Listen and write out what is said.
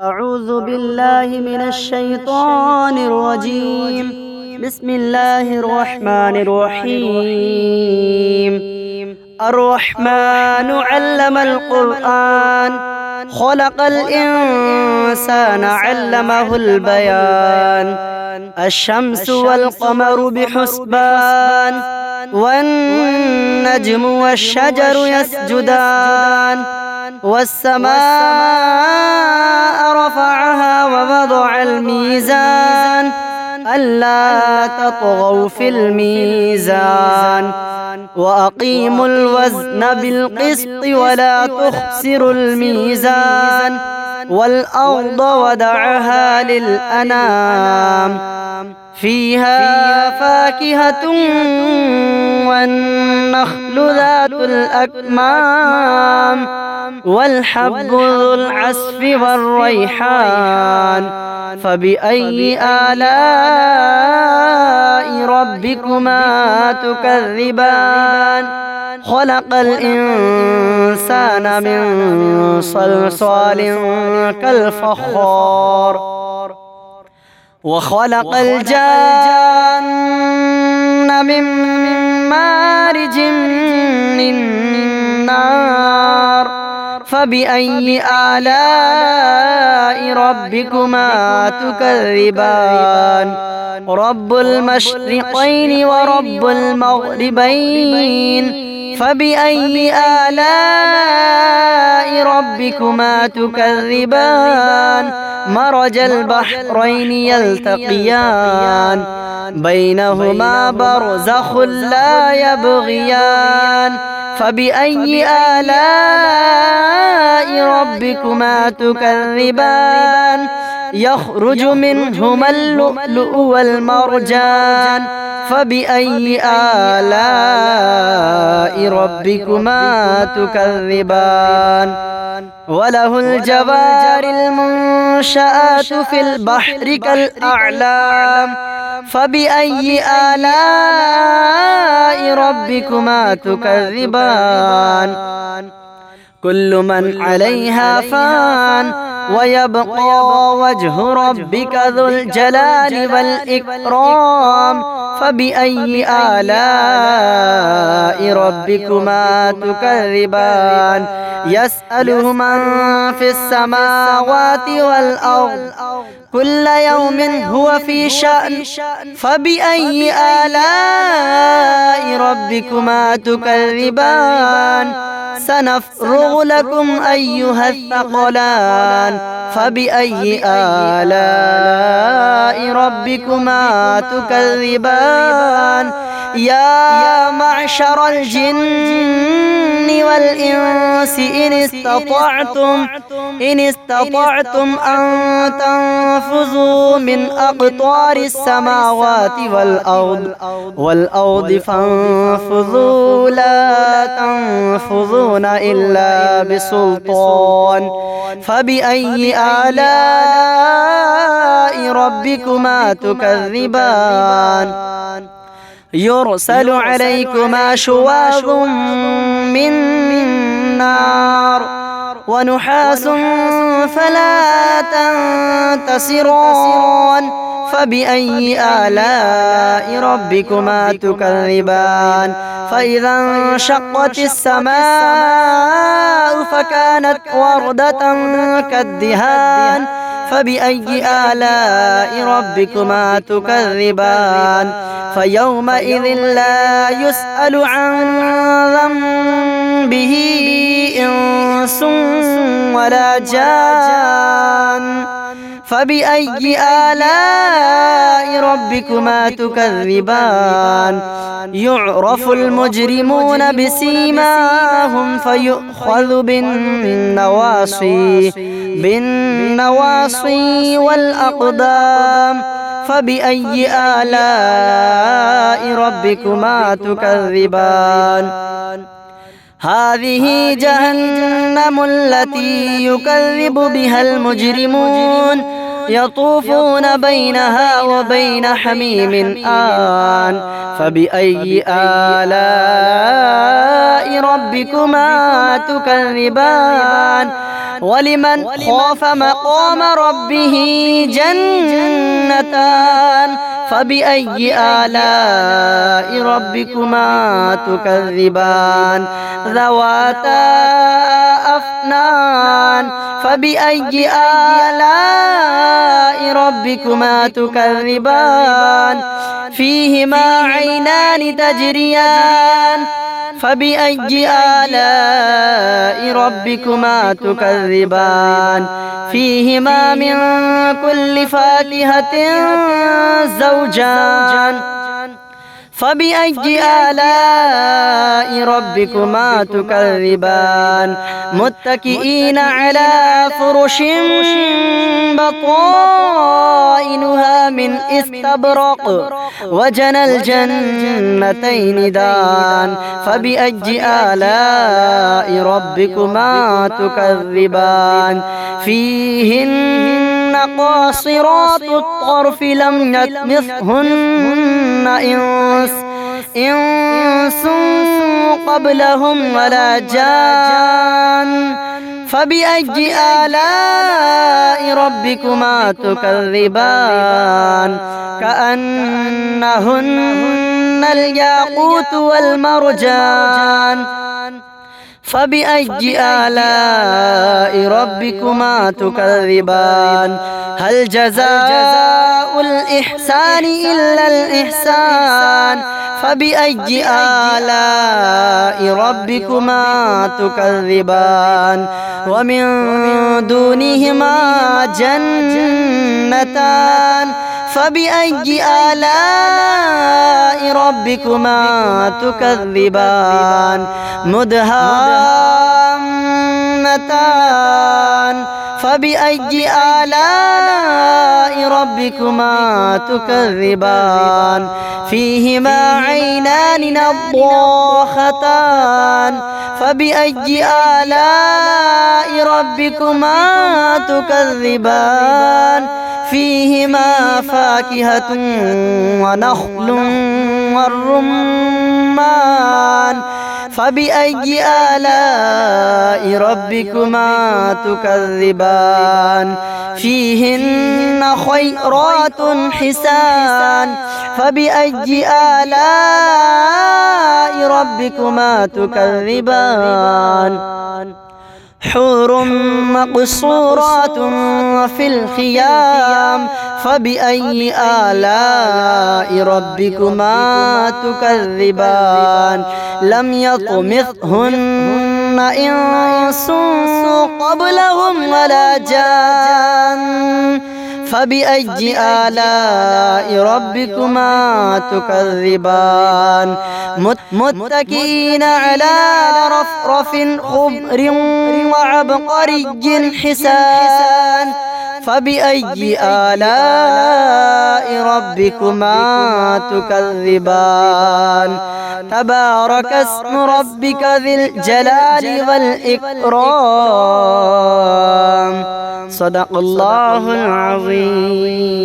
أعوذ بالله من الشيطان الرجيم. بسم الله الرحمن الرحيم. الرحمن علم القرآن خلق الإنسان علمه البيان. الشمس والقمر بحسبان والنجم والشجر يسجدان والسماء رفعها ووضع الميزان ألا تطغوا في الميزان وأقيموا الوزن بالقسط ولا تخسروا الميزان والأرض وضعها للأنام فيها فاكهة والنخل ذات الأكمام والحب ذو العصف والريحان فبأي آلاء ربكما تكذبان خلق الإنسان من صلصال كالفخار وخلق الجان من مارج من نار فبأي آلاء ربكما تكذبان رب المشرقين ورب المغربين فبأي آلاء ربكما تكذبان مرج البحرين يلتقيان بينهما برزخ لا يبغيان فبأي آلاء ربكما تكذبان يخرج منهما اللؤلؤ والمرجان فبأي آلاء ربكما تكذبان وله الجوار المنشآت في البحر كالأعلام فبأي آلاء ربكما تكذبان كل من عليها فان ويبقى وجه ربك ذو الجلال والإكرام فبأي آلاء ربكما تكذبان يسأله من في السماوات والأرض كل يوم هو في شأن فبأي آلاء ربكما تكذبان سنفرغ لكم أيها الثقلان فبأي آلاء ربكما تكذبان يا معشر الجن والإنس إن استطعتم أن تنفذوا من أقطار السماوات والأرض فانفذوا لا تنفذون إلا بسلطان فبأي آلاء ربكما تكذبان يرسل عليكما شواظ من نار ونحاس فلا تنتصران فبأي آلاء ربكما تكذبان فإذا انشقت السماء فكانت وردة كالدهان فبأي آلاء ربكما تكذبان فيومئذ لا يسأل عن ذنبه إنس ولا جان فبأي آلاء ربكما تكذبان يعرف المجرمون بسيماهم فيؤخذ بالنواصي والأقدام فبأي آلاء ربكما تكذبان هذه جهنم التي يكذب بها المجرمون يطوفون بينها وبين حميم آن فبأي آلاء ربكما تكذبان ولمن خاف مقام ربه جنتان فبأي آلاء ربكما تكذبان ذواتا أفنان فبأي آلاء ربكما تكذبان فيهما عينان تجريان فبأي آلاء ربكما تكذبان فيهما من كل فاكهة زوجان فبأي آلاء ربكما تكذبان متكئين على فرش بطائنها من استبرق وجنى الجنتين دان فبأي آلاء ربكما تكذبان فيهن قاصرات الطرف لم يطمثهن إنس قبلهم ولا جان فبأي آلاء ربكما تكذبان كأنهن الياقوت والمرجان فبأي آلاء ربكما تكذبان هل جزاء الإحسان إلا الإحسان فبأي آلاء ربكما تكذبان ومن دونهما جنتان فبأي آلاء ربكما تكذبان مدهامتان فبأي آلاء ربكما تكذبان فيهما عينان نضاختان فبأي آلاء ربكما تكذبان فيهما فاكهة ونخل والرمان فبأي آلاء ربكما تكذبان فيهن خيرات حسان فبأي آلاء ربكما تكذبان حور مقصورات في الخيام فبأي آلاء ربكما تكذبان لم يطمثهن إنس قبلهم ولا جان فبأي آلاء ربكما تكذبان متكئين على رفرف خضر وعبقري حسان فبأي آلاء ربكما تكذبان تبارك اسم ربك ذي الجلال والإكرام صدق الله العظيم.